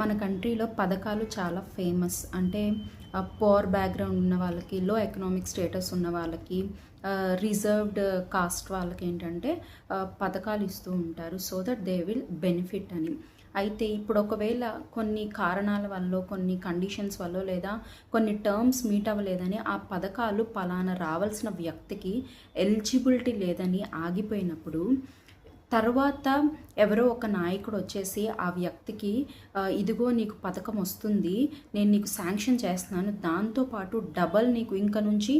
మన కంట్రీలో పథకాలు చాలా ఫేమస్. అంటే పూర్ బ్యాక్‌గ్రౌండ్ ఉన్న వాళ్ళకి, లో ఎకనామిక్ స్టేటస్ ఉన్న వాళ్ళకి, రిజర్వ్డ్ కాస్ట్ వాళ్ళకేంటంటే పథకాలు ఇస్తూ ఉంటారు. So that they will benefit అని. అయితే ఇప్పుడు ఒకవేళ కొన్ని కారణాల వల్లో, కొన్ని కండిషన్స్ వల్లో లేదా కొన్ని టర్మ్స్ మీట్ అవ్వలేదని ఆ పథకాలు పలానా రావాల్సిన వ్యక్తికి ఎలిజిబిలిటీ లేదని ఆగిపోయినప్పుడు, తర్వాత ఎవరో ఒక నాయకుడు వచ్చేసి ఆ వ్యక్తికి ఇదిగో నీకు పథకం వస్తుంది, నేను నీకు శాంక్షన్ చేస్తున్నాను, దాంతోపాటు డబల్ నీకు ఇంక నుంచి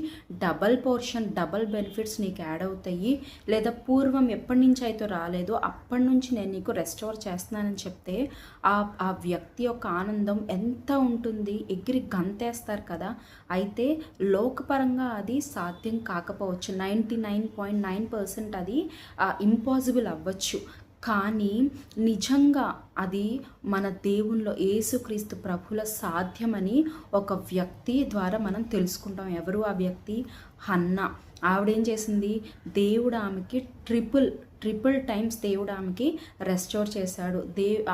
డబల్ పోర్షన్, డబల్ బెనిఫిట్స్ నీకు యాడ్ అవుతాయి, లేదా పూర్వం ఎప్పటి నుంచి అయితే రాలేదో అప్పటి నుంచి నేను నీకు రెస్టోర్ చేస్తున్నానని చెప్తే ఆ వ్యక్తి యొక్క ఆనందం ఎంత ఉంటుంది, ఎగిరి గంతేస్తారు కదా. అయితే లోకపరంగా అది సాధ్యం కాకపోవచ్చు, 99.9% అది ఇంపాసిబుల్ అవ్వచ్చు. కానీ నిజంగా అది మన దేవునిలో యేసుక్రీస్తు ప్రభుల సాధ్యమని ఒక వ్యక్తి ద్వారా మనం తెలుసుకుంటాం. ఎవరు ఆ వ్యక్తి? హన్నా. ఆవిడేం చేసింది? దేవుడు ఆమెకి ట్రిపుల్ టైమ్స్ దేవుడు ఆమెకి రెస్టోర్ చేశాడు.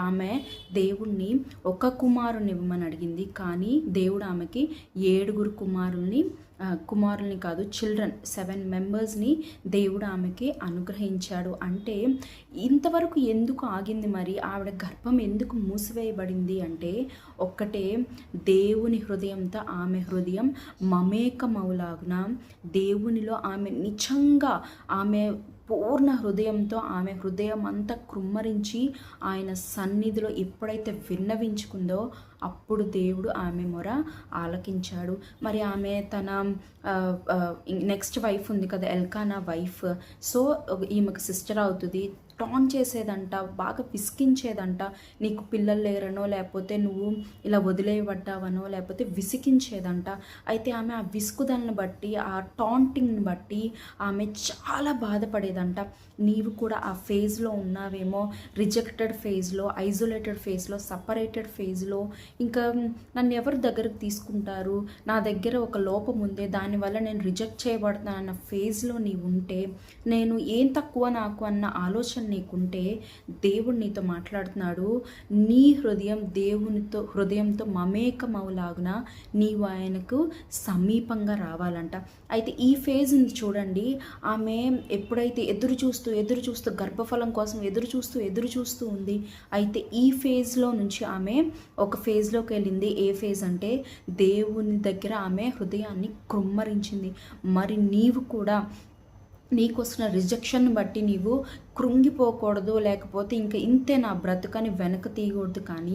ఆమె దేవుణ్ణి ఒక కుమారుని ఇవ్వమని అడిగింది, కానీ దేవుడు ఆమెకి 7 కుమారుల్ని కాదు, చిల్డ్రన్ 7 మెంబర్స్ని దేవుడు ఆమెకి అనుగ్రహించాడు. అంటే ఇంతవరకు ఎందుకు ఆగింది? మరి ఆవిడ గర్భం ఎందుకు మూసివేయబడింది అంటే ఒక్కటే, దేవుని హృదయంతో ఆమె హృదయం మమేకమవులాగున దేవునిలో ఆమె నిజంగా ఆమె పూర్ణ హృదయంతో ఆమె హృదయం అంతా కృమ్మరించి ఆయన సన్నిధిలో ఎప్పుడైతే విన్నవించుకుందో అప్పుడు దేవుడు ఆమె మొర ఆలకించాడు. మరి ఆమె తన నెక్స్ట్ వైఫ్ ఉంది కదా, ఎల్కానా వైఫ్. సో ఈమెకు సిస్టర్ అవుతుంది. టాన్ చేసేదంట, బాగా విసికించేదంట. నీకు పిల్లలు లేరనో, లేకపోతే నువ్వు ఇలా వదిలేయబడ్డావనో, లేకపోతే విసికించేదంట. అయితే ఆమె ఆ విసుకుదలను బట్టి, ఆ టాంటింగ్ని బట్టి ఆమె చాలా బాధపడేదంట. నీవు కూడా ఆ ఫేజ్లో ఉన్నావేమో, రిజెక్టెడ్ ఫేజ్లో, ఐసోలేటెడ్ ఫేజ్లో, సపరేటెడ్ ఫేజ్లో, ఇంకా నన్ను ఎవరు దగ్గరకు తీసుకుంటారు, నా దగ్గర ఒక లోపం ఉంది, దానివల్ల నేను రిజెక్ట్ చేయబడుతున్నానన్న ఫేజ్లో నీవు ఉంటే, నేను ఏం తక్కువ నాకు అన్న ఆలోచన నీకుంటే, దేవుడు నీతో మాట్లాడుతున్నాడు. నీ హృదయంతో మమేకమవులాగున నీవు ఆయనకు సమీపంగా రావాలంట. అయితే ఈ ఫేజ్ ఉంది చూడండి. ఆమె ఎప్పుడైతే ఎదురు చూస్తూ గర్భఫలం కోసం ఎదురు చూస్తూ ఉంది. అయితే ఈ ఫేజ్లో నుంచి ఆమె ఒక ఫేజ్లోకి వెళ్ళింది. ఏ ఫేజ్ అంటే దేవుని దగ్గర ఆమె హృదయాన్ని కృమ్మరించింది. మరి నీవు కూడా నీకు వస్తున్న రిజెక్షన్ బట్టి నీవు కృంగిపోకూడదు, లేకపోతే ఇంకా ఇంతే నా బ్రతుకని వెనక తీయకూడదు. కానీ